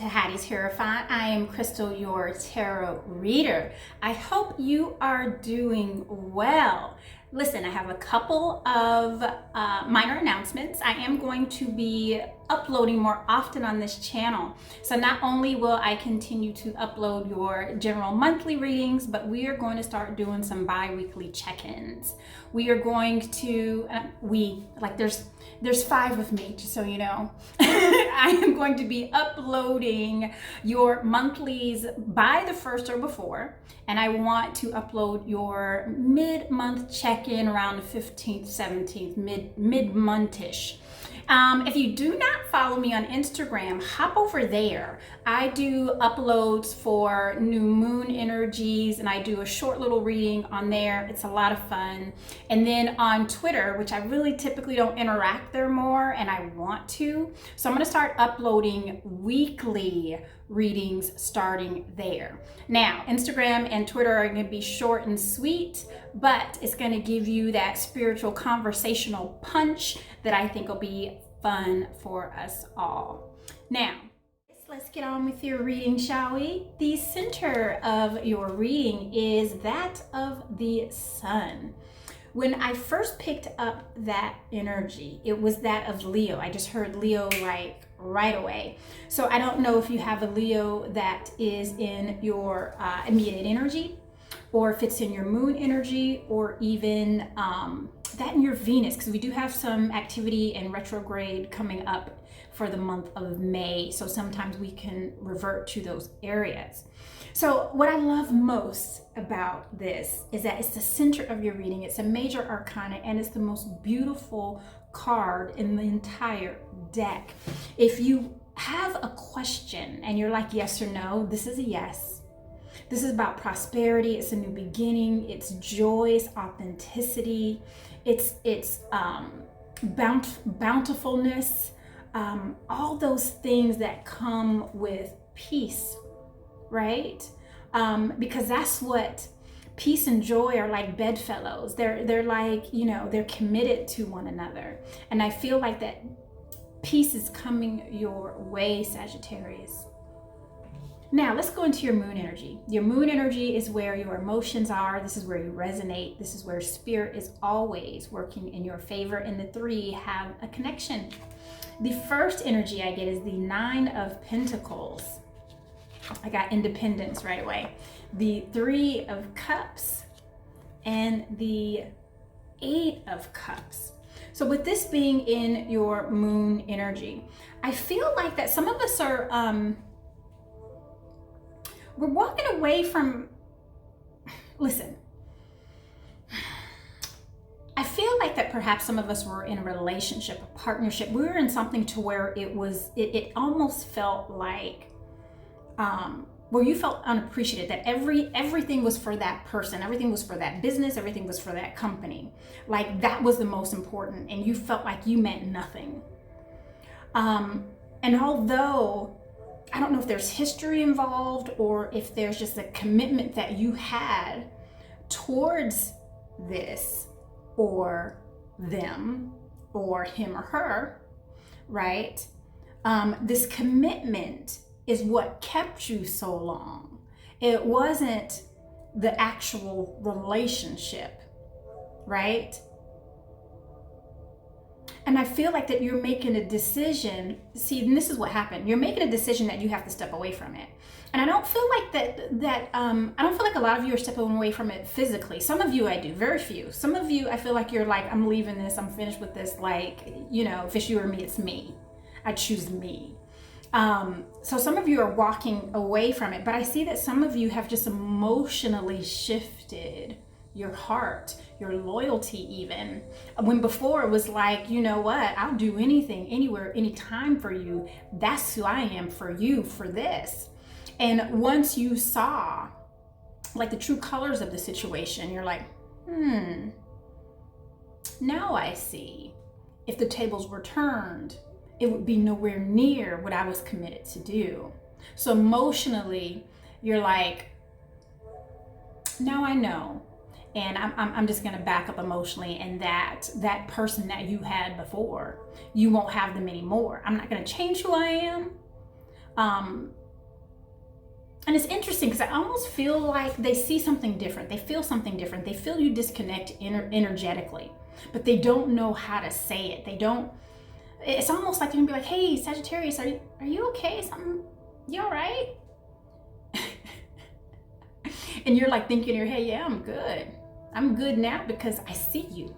Hattis Hierophant. I am Crystal, your tarot reader. I hope you are doing well. Listen, I have a couple of minor announcements. I am going to be uploading more often on this channel. So not only will I continue to upload your general monthly readings, but we are going to start doing some bi-weekly check-ins. We are going to, there's 5 of me, just so you know. I am going to be uploading your monthlies by the 1st or before, and I want to upload your mid-month check-in around the 15th, 17th, mid-month-ish. If you do not follow me on Instagram, hop over there. I do uploads for new moon energies, and I do a short little reading on there. It's a lot of fun. And then on Twitter, which I really typically don't interact there more, and I want to. So I'm going to start uploading weekly readings starting there. Now, Instagram and Twitter are going to be short and sweet, but it's going to give you that spiritual conversational punch that I think will be fun for us all. Now, let's get on with your reading, shall we? The center of your reading is that of the sun. When I first picked up that energy, it was that of Leo. I just heard Leo like right away. So I don't know if you have a Leo that is in your immediate energy, or if it's in your moon energy, or even that in your Venus, because we do have some activity and retrograde coming up for the month of May. So sometimes we can revert to those areas. So what I love most about this is that it's the center of your reading. It's a major arcana, and it's the most beautiful card in the entire deck. If you have a question and you're like yes or no, this is a yes. This is about prosperity. It's a new beginning. It's joy. It's authenticity. It's bountifulness. All those things that come with peace, right? Because that's what peace and joy are like bedfellows. They're like, you know, they're committed to one another. And I feel like that peace is coming your way, Sagittarius. Now let's go into your moon energy. Your moon energy is where your emotions are. This is where you resonate. This is where spirit is always working in your favor, and the 3 have a connection. The first energy I get is the 9 of Pentacles. I got independence right away. The 3 of Cups and the 8 of Cups. So with this being in your moon energy, I feel like that some of us are, we're walking away from, listen, I feel like that perhaps some of us were in a relationship, a partnership. We were in something to where it almost felt like, where you felt unappreciated, that everything was for that person, everything was for that business, everything was for that company. Like that was the most important, and you felt like you meant nothing. And although I don't know if there's history involved or if there's just a commitment that you had towards this or them or him or her, right? This commitment is what kept you so long. It wasn't the actual relationship, right? And I feel like that you're making a decision. See, and this is what happened. You're making a decision that you have to step away from it. And I don't feel like I don't feel like a lot of you are stepping away from it physically. Some of you I do, very few. Some of you, I feel like you're like, I'm leaving this, I'm finished with this. Like, you know, if it's you or me, it's me. I choose me. So some of you are walking away from it, but I see that some of you have just emotionally shifted your heart, your loyalty even. When before it was like, you know what, I'll do anything, anywhere, anytime for you. That's who I am for you, for this. And once you saw like the true colors of the situation, you're like, now I see. If the tables were turned, it would be nowhere near what I was committed to do. So emotionally, you're like, now I know. And I'm just gonna back up emotionally, and that person that you had before, you won't have them anymore. I'm not gonna change who I am. And it's interesting because I almost feel like they see something different. They feel something different. They feel you disconnect energetically, but they don't know how to say it. They don't, it's almost like they're gonna be like, hey, Sagittarius, are you okay? Something, you all right? And you're like thinking in your head, yeah, I'm good. I'm good now because I see you.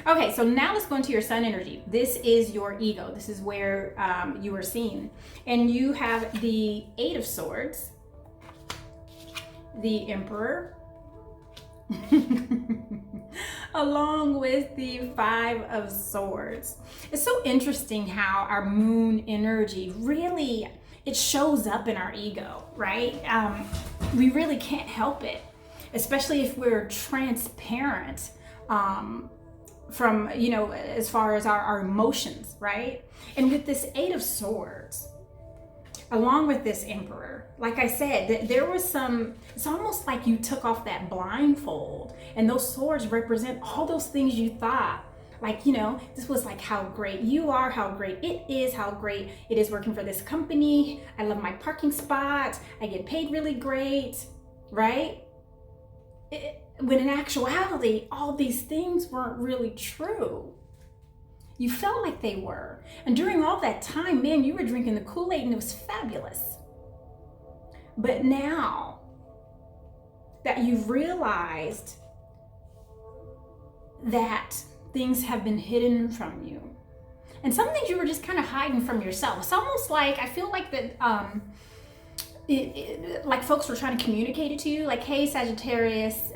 Okay, so now let's go into your sun energy. This is your ego. This is where you are seen. And you have the Eight of Swords, the Emperor, along with the Five of Swords. It's so interesting how our moon energy really, it shows up in our ego, right? We really can't help it, especially if we're transparent. From, you know, as far as our emotions, right? And with this Eight of Swords, along with this Emperor, like I said, there was some, it's almost like you took off that blindfold, and those swords represent all those things you thought. Like, you know, this was like how great you are, how great it is, how great it is working for this company. I love my parking spot. I get paid really great, right? When in actuality, all these things weren't really true. You felt like they were. And during all that time, man, you were drinking the Kool-Aid and it was fabulous. But now that you've realized that things have been hidden from you, and some things you were just kind of hiding from yourself. It's almost like, I feel like that, like folks were trying to communicate it to you, like, hey, Sagittarius,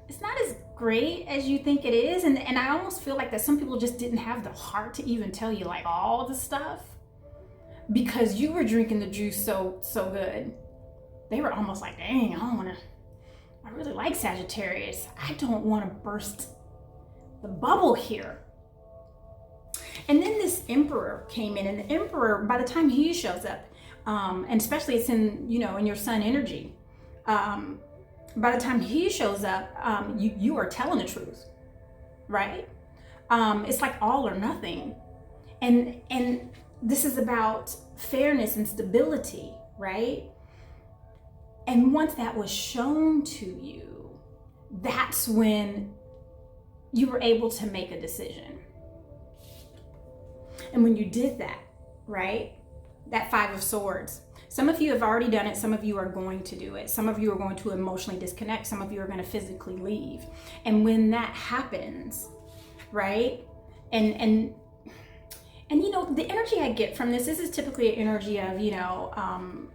it's not as great as you think it is. And I almost feel like that some people just didn't have the heart to even tell you like all the stuff, because you were drinking the juice so good. They were almost like, dang, I really like Sagittarius. I don't want to burst the bubble here. And then this Emperor came in, and the Emperor, by the time he shows up, and especially it's in, you know, in your sun energy, by the time he shows up, you are telling the truth, right? It's like all or nothing. And this is about fairness and stability, right? And once that was shown to you, that's when you were able to make a decision. And when you did that, right? That Five of Swords. Some of you have already done it. Some of you are going to do it. Some of you are going to emotionally disconnect. Some of you are going to physically leave. And when that happens, right? And you know, the energy I get from this is typically an energy of, you know,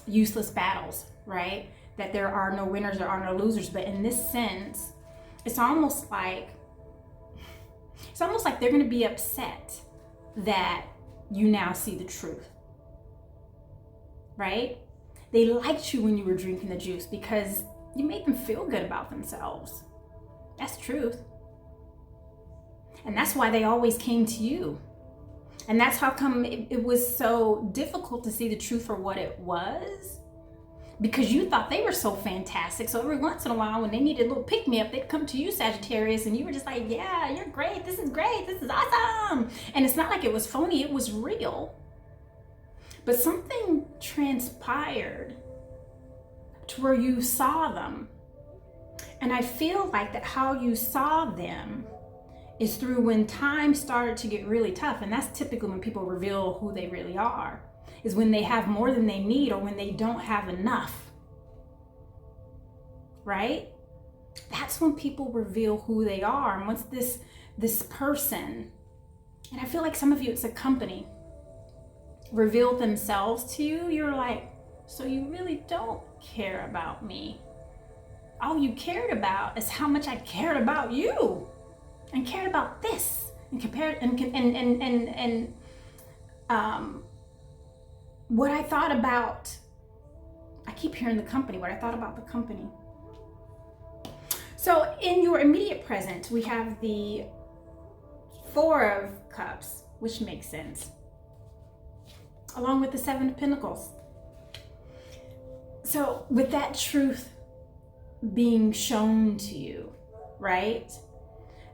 useless battles, right? That there are no winners, there are no losers. But in this sense, it's almost like they're going to be upset that you now see the truth. Right? They liked you when you were drinking the juice because you made them feel good about themselves. That's truth. And that's why they always came to you. And that's how come it was so difficult to see the truth for what it was, because you thought they were so fantastic. So every once in a while, when they needed a little pick-me-up, they'd come to you, Sagittarius, and you were just like, yeah, you're great. This is great. This is awesome. And it's not like it was phony. It was real. But something transpired to where you saw them. And I feel like that how you saw them is through when time started to get really tough. And that's typically when people reveal who they really are, is when they have more than they need or when they don't have enough, right? That's when people reveal who they are. And once this person, and I feel like some of you, it's a company, revealed themselves to you, you're like, so you really don't care about me. All you cared about is how much I cared about you and cared about this and compared and what I thought about, I keep hearing the company, what I thought about the company. So in your immediate present, we have the Four of Cups, which makes sense, along with the Seven of Pentacles. So with that truth being shown to you, right?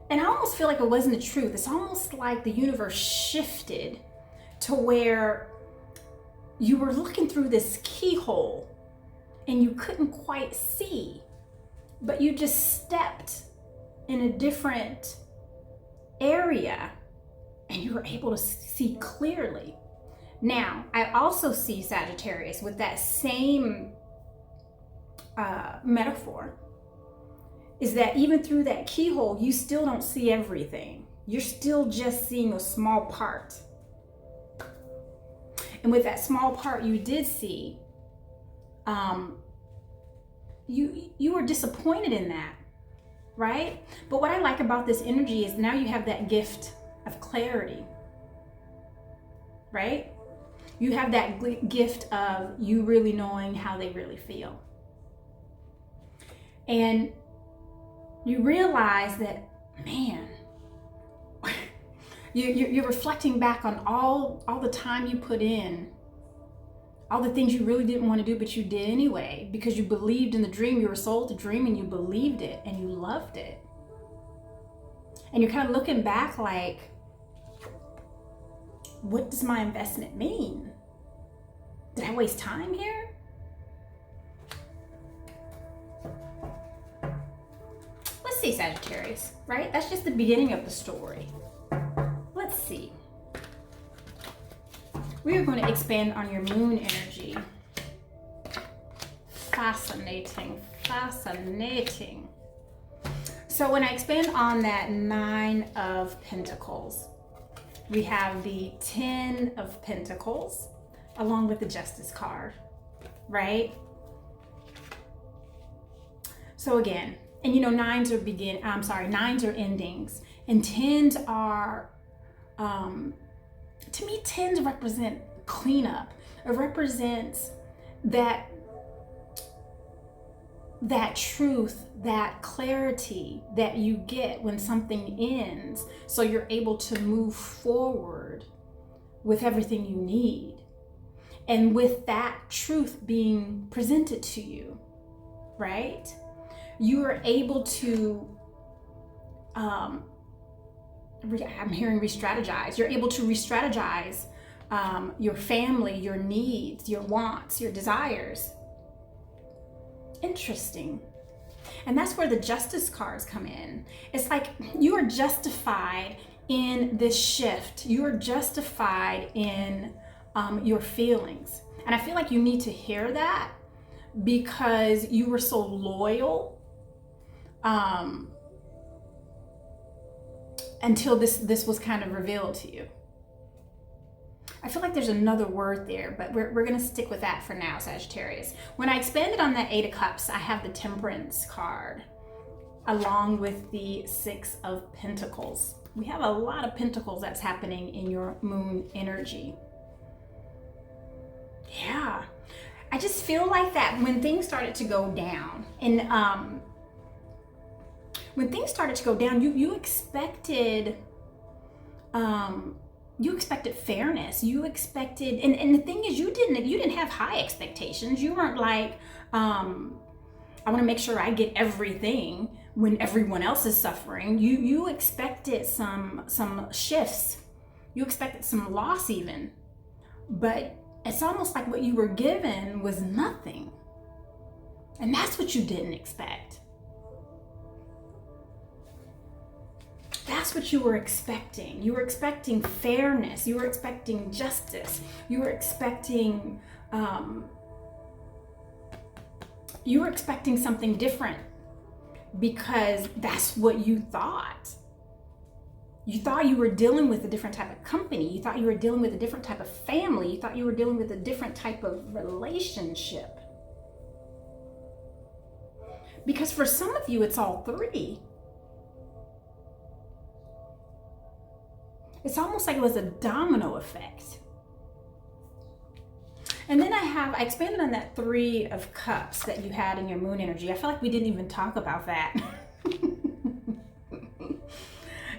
And I almost feel like it wasn't the truth. It's almost like the universe shifted to where you were looking through this keyhole and you couldn't quite see, but you just stepped in a different area and you were able to see clearly. Now, I also see Sagittarius with that same metaphor, is that even through that keyhole, you still don't see everything. You're still just seeing a small part. And with that small part you did see, you were disappointed in that, right? But what I like about this energy is now you have that gift of clarity, right? You have that gift of you really knowing how they really feel. And you realize that, man, you're reflecting back on all the time you put in, all the things you really didn't want to do, but you did anyway, because you believed in the dream. You were sold the dream and you believed it and you loved it. And you're kind of looking back like, what does my investment mean? Did I waste time here? Let's see, Sagittarius, right? That's just the beginning of the story. Let's see. We are going to expand on your moon energy. Fascinating, fascinating. So when I expand on that 9 of Pentacles, we have the 10 of Pentacles along with the Justice card, right? So again, and you know, nines are endings, and 10s are, to me, 10s represent cleanup. It represents that truth, that clarity that you get when something ends, so you're able to move forward with everything you need. And with that truth being presented to you, right? You are able to, I'm hearing re-strategize. You're able to re-strategize your family, your needs, your wants, your desires. Interesting. And that's where the Justice cards come in. It's like you are justified in this shift. You are justified in your feelings. And I feel like you need to hear that, because you were so loyal until this was kind of revealed to you. I feel like there's another word there, but we're going to stick with that for now, Sagittarius. When I expanded on that 8 of Cups, I have the Temperance card along with the 6 of Pentacles. We have a lot of pentacles that's happening in your moon energy. Yeah, I just feel like that when things started to go down, and when things started to go down, you expected fairness. You expected, and the thing is, you didn't have high expectations. You weren't like, I want to make sure I get everything when everyone else is suffering. You expected some shifts. You expected some loss even, but it's almost like what you were given was nothing. And that's what you didn't expect. That's what you were expecting. You were expecting fairness. You were expecting justice. You were expecting something different, because that's what you thought. You thought you were dealing with a different type of company. You thought you were dealing with a different type of family. You thought you were dealing with a different type of relationship. Because for some of you, it's all 3. It's almost like it was a domino effect. And then I expanded on that 3 of Cups that you had in your moon energy. I feel like we didn't even talk about that.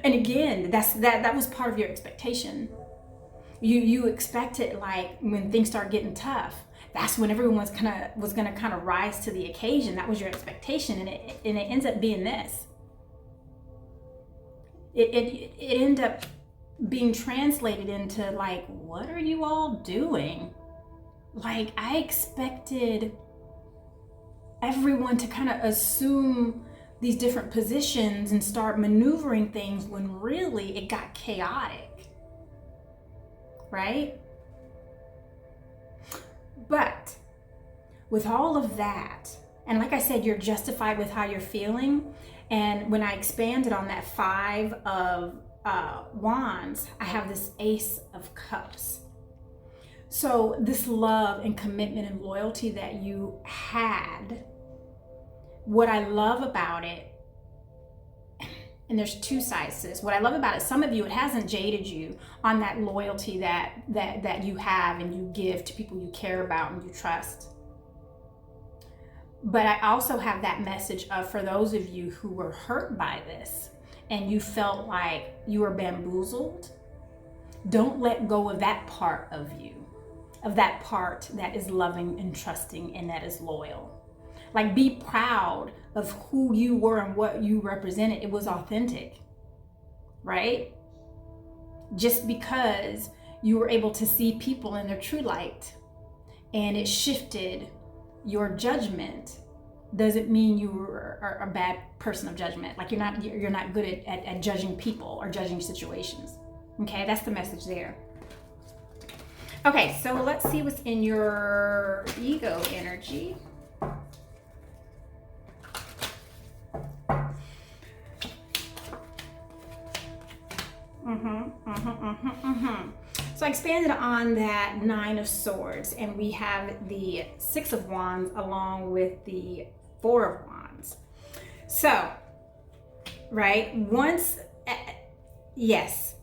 And again, that was part of your expectation. You expected, like, when things start getting tough, that's when everyone was gonna kind of rise to the occasion. That was your expectation, and it ends up being this. It ended up being translated into, like, what are you all doing? like I expected everyone to kind of assume these different positions and start maneuvering things when really it got chaotic, right? But with all of that, and like I said, you're justified with how you're feeling. And when I expanded on that 5 of wands, I have this Ace of Cups. So this love and commitment and loyalty that you had, what I love about it, and there's 2 sides to this. What I love about it, some of you, it hasn't jaded you on that loyalty that you have and you give to people you care about and you trust. But I also have that message of, for those of you who were hurt by this and you felt like you were bamboozled, don't let go of that part of you, of that part that is loving and trusting and that is loyal. Like, be proud of who you were and what you represented. It was authentic, right? Just because you were able to see people in their true light and it shifted your judgment doesn't mean you are a bad person of judgment. Like, you're not good at judging people or judging situations. Okay, that's the message there. Okay, so let's see what's in your ego energy. So I expanded on that 9 of Swords, and we have the 6 of Wands along with the 4 of Wands. So, right, yes,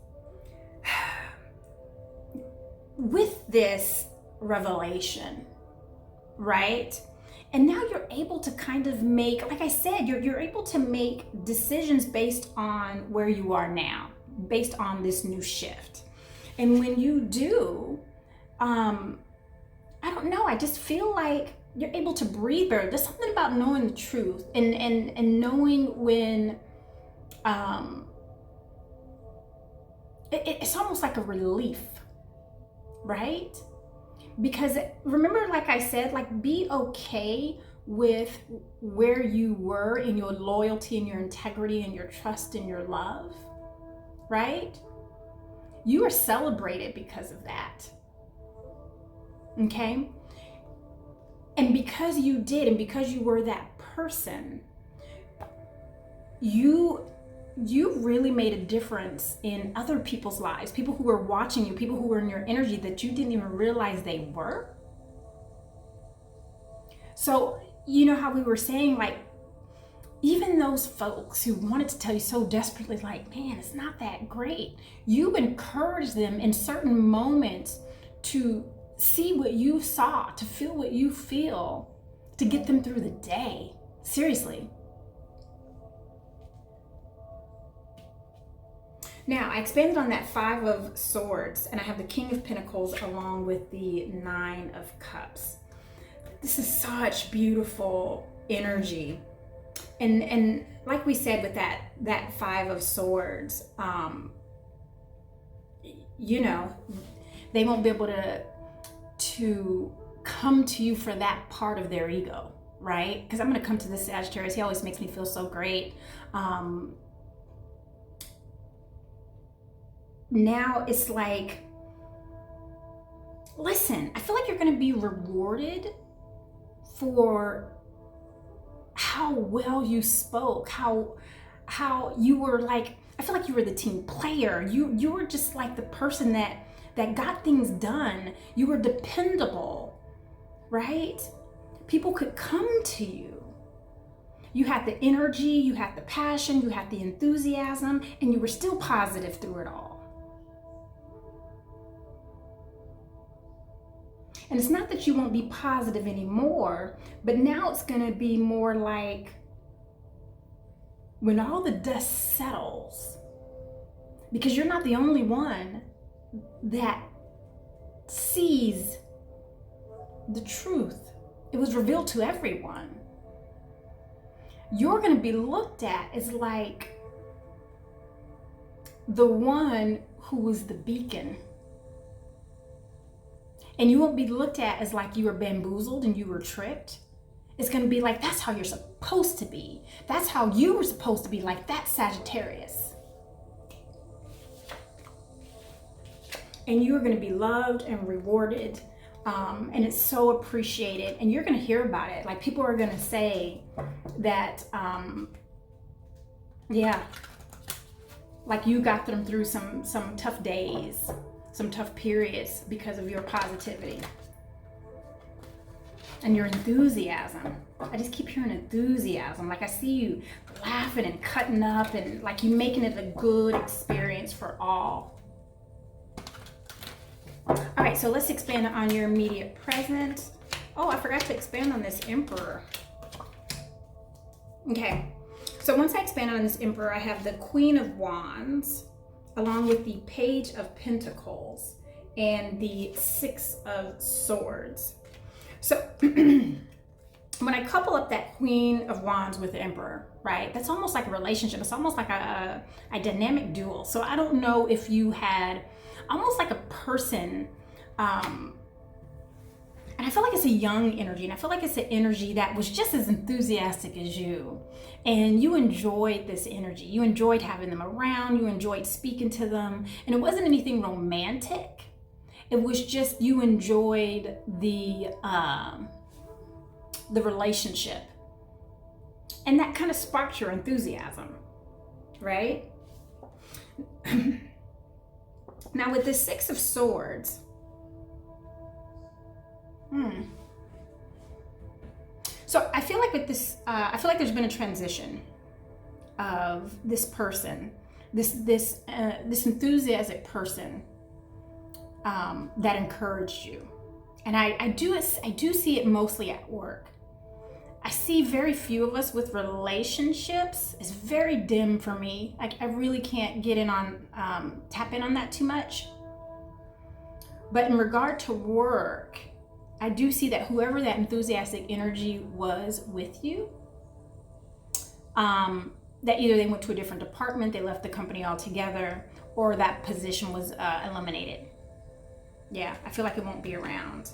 with this revelation, right? And now you're able to kind of make, like I said, you're able to make decisions based on where you are now, based on this new shift. And when you do, I don't know, I just feel like you're able to breathe better. There's something about knowing the truth and knowing when, it's almost like a relief, right? Because remember, like I said, like, be okay with where you were in your loyalty and your integrity and your trust and your love, right? You are celebrated because of that, okay? And because you did, and because you were that person, you really made a difference in other people's lives, people who were watching you, people who were in your energy that you didn't even realize they were. So, you know how we were saying, like, even those folks who wanted to tell you so desperately, like, man, it's not that great, you encouraged them in certain moments to see what you saw, to feel what you feel, to get them through the day. Seriously. Now, I expanded on that 5 of Swords, and I have the King of Pentacles along with the 9 of Cups. This is such beautiful energy. And like we said with that 5 of Swords, you know, they won't be able to come to you for that part of their ego, right? Because I'm going to come to this Sagittarius. He always makes me feel so great. Now it's like, listen, I feel like you're going to be rewarded for how well you spoke, how you were, like, I feel like you were the team player. You were just like the person that got things done. You were dependable, right? People could come to you. You had the energy, you had the passion, you had the enthusiasm, and you were still positive through it all. And it's not that you won't be positive anymore, but now it's going to be more like when all the dust settles, because you're not the only one that sees the truth. It was revealed to everyone. You're going to be looked at as like the one who was the beacon. And you won't be looked at as like you were bamboozled and you were tricked. It's going to be like, that's how you're supposed to be. That's how you were supposed to be, like that Sagittarius. And you are going to be loved and rewarded. And it's so appreciated. And you're going to hear about it. Like, people are going to say that, yeah, like you got them through some tough days, some tough periods because of your positivity and your enthusiasm. I just keep hearing enthusiasm. Like, I see you laughing and cutting up and like you making it a good experience for all. All right, so let's expand on your immediate present. Oh, I forgot to expand on this Emperor. Okay, so once I expand on this Emperor, I have the Queen of Wands along with the Page of Pentacles and the Six of Swords. So when I couple up that Queen of Wands with the Emperor, right, that's almost like a relationship. It's almost like a dynamic duel. So I don't know if you had almost like a person, and I feel like it's a young energy, and I feel like it's an energy that was just as enthusiastic as you, and you enjoyed this energy. You enjoyed having them around, you enjoyed speaking to them, and it wasn't anything romantic. It was just, you enjoyed the relationship, and that kind of sparked your enthusiasm, right? Now with the Six of Swords, so I feel like with this, I feel like there's been a transition of this person, this enthusiastic person that encouraged you, and I do see it mostly at work. I see very few of us with relationships. It's very dim for me. Like, I really can't get in on, tap in on that too much. But in regard to work, I do see that whoever that enthusiastic energy was with you, that either they went to a different department, they left the company altogether, or that position was eliminated. Yeah, I feel like it won't be around.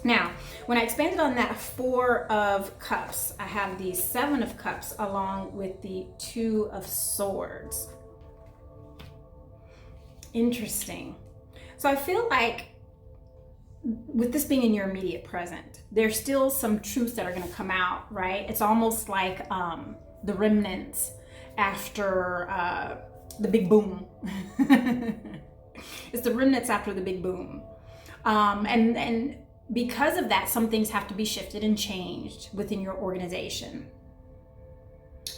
Now, when I expanded on that Four of Cups, I have the Seven of Cups along with the Two of Swords. Interesting. So I feel like with this being in your immediate present, there's still some truths that are going to come out, right? It's almost like the remnants after the big boom. It's the remnants after the big boom. And because of that, some things have to be shifted and changed within your organization.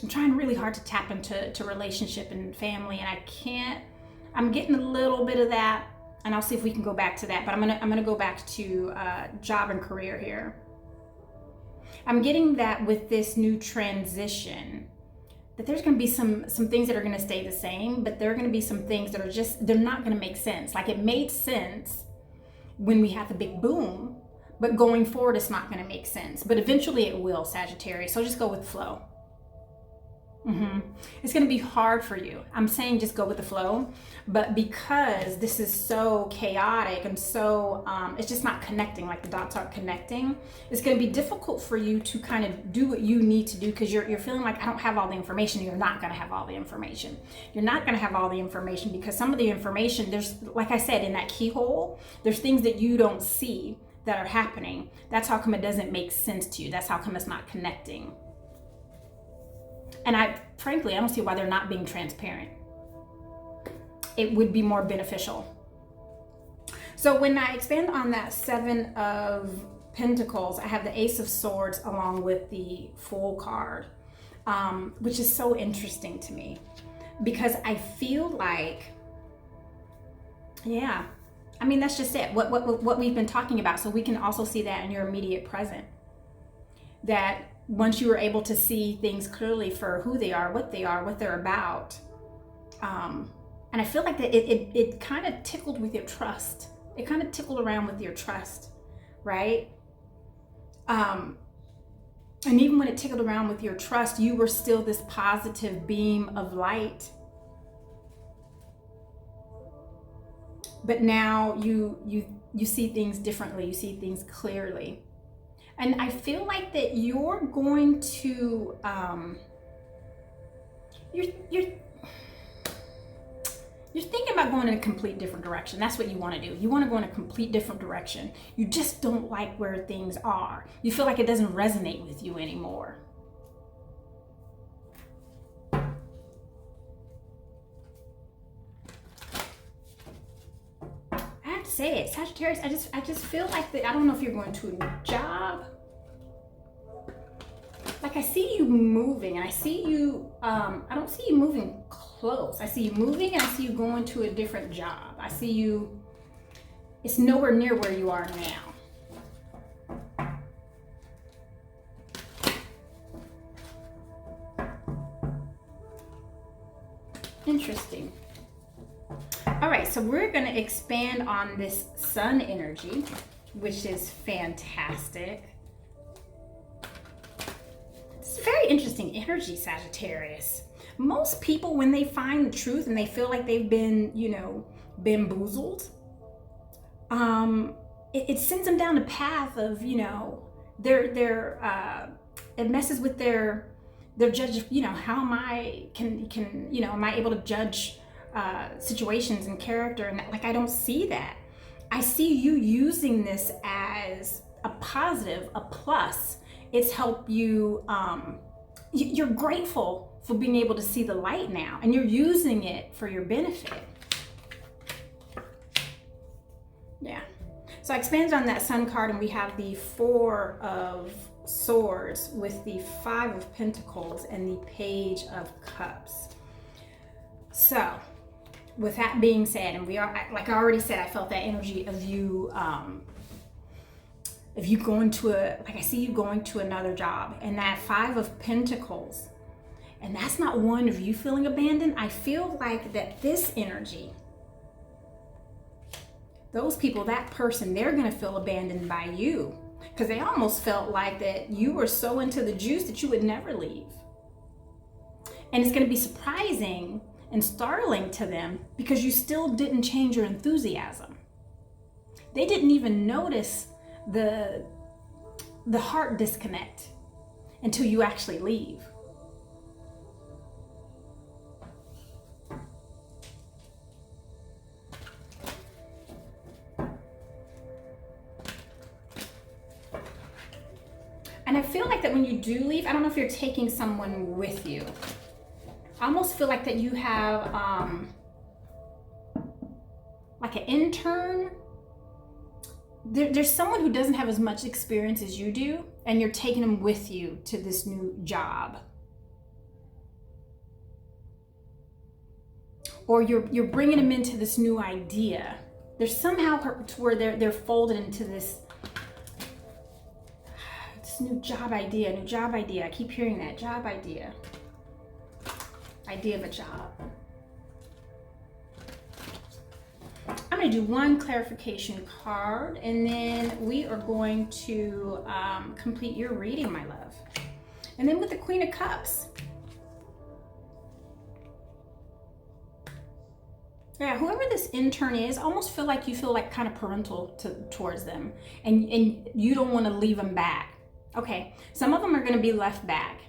I'm trying really hard to tap into relationship and family, and I can't. I'm getting a little bit of that, and I'll see if we can go back to that. But I'm gonna go back to job and career here. I'm getting that with this new transition, that there's gonna be some things that are gonna stay the same, but there are gonna be some things that are just, they're not gonna make sense. Like, it made sense when we had the big boom, but going forward, it's not going to make sense. But eventually it will, Sagittarius. So just go with the flow. It's going to be hard for you. I'm saying just go with the flow. But because this is so chaotic and so, it's just not connecting, like the dots aren't connecting, it's going to be difficult for you to kind of do what you need to do, because you're feeling like, I don't have all the information. You're not going to have all the information. You're not going to have all the information because some of the information, there's, like I said, in that keyhole, there's things that you don't see that are happening. That's how come it doesn't make sense to you. That's how come it's not connecting. And frankly, I don't see why they're not being transparent. It would be more beneficial. So when I expand on that Seven of Pentacles, I have the Ace of Swords along with the Fool card, which is so interesting to me, because I feel like, yeah, I mean, that's just it. What we've been talking about. So we can also see that in your immediate present. That once you were able to see things clearly for who they are, what they're about. And I feel like that it kind of tickled with your trust. It kind of tickled around with your trust, right? And even when it tickled around with your trust, you were still this positive beam of light. but now you see things differently. You see things clearly. And I feel like that you're going to, you're thinking about going in a complete different direction. That's what you want to do. You want to go in a complete different direction. You just don't like where things are. You feel like it doesn't resonate with you anymore. I have to say it, Sagittarius, I just feel like that. I don't know if you're going to a new job. Like I see you moving, and I see you, I don't see you moving close. I see you moving, and I see you going to a different job. I see you, it's nowhere near where you are now. Interesting. All right, so we're going to expand on this sun energy, which is fantastic. It's a very interesting energy, Sagittarius. Most people, when they find the truth and they feel like they've been, bamboozled, it sends them down the path of, it messes with their judge, how am I, am I able to judge situations and character? And like, I don't see that. I see you using this as a positive, a plus. It's helped you, you're grateful for being able to see the light now, and you're using it for your benefit. Yeah. So I expanded on that sun card, and we have the 4 of Swords with the 5 of Pentacles and the Page of Cups. So with that being said, and we are, like I already said, I felt that energy of you, going to I see you going to another job, and that 5 of Pentacles, and that's not one of you feeling abandoned. I feel like that this energy, those people, that person, they're going to feel abandoned by you, because they almost felt like that you were so into the juice that you would never leave. And it's going to be surprising and startling to them because you still didn't change your enthusiasm. They didn't even notice the heart disconnect until you actually leave. And I feel like that when you do leave, I don't know if you're taking someone with you. I almost feel like that you have like an intern. There's someone who doesn't have as much experience as you do, and you're taking them with you to this new job. Or you're bringing them into this new idea. There's somehow to where they're folded into this new job idea. I keep hearing that, job idea. Idea of a job. I'm going to do one clarification card, and then we are going to complete your reading, my love. And then with the Queen of Cups. Yeah, whoever this intern is, I almost feel like you feel like kind of parental towards them, and you don't want to leave them back. Okay, some of them are going to be left back.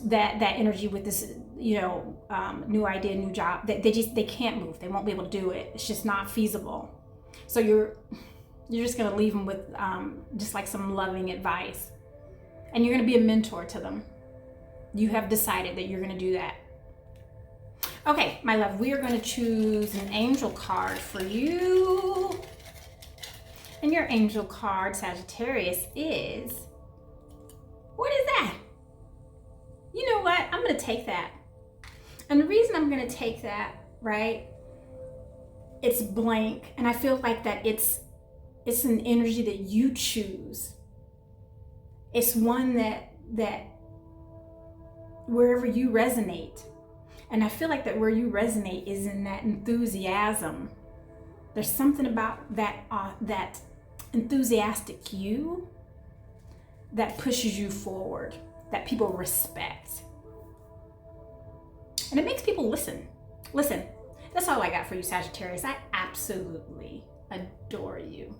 That energy with this, new idea, new job, they can't move. They won't be able to do it. It's just not feasible. So you're just going to leave them with just like some loving advice, and you're going to be a mentor to them. You have decided that you're going to do that. Okay, my love, we are going to choose an angel card for you, and your angel card, Sagittarius, is, what is that? You know what? I'm going to take that. And the reason I'm going to take that, right? It's blank. And I feel like that it's an energy that you choose. It's one that wherever you resonate. And I feel like that where you resonate is in that enthusiasm. There's something about that enthusiastic you that pushes you forward, that people respect. And it makes people listen. Listen, that's all I got for you, Sagittarius. I absolutely adore you.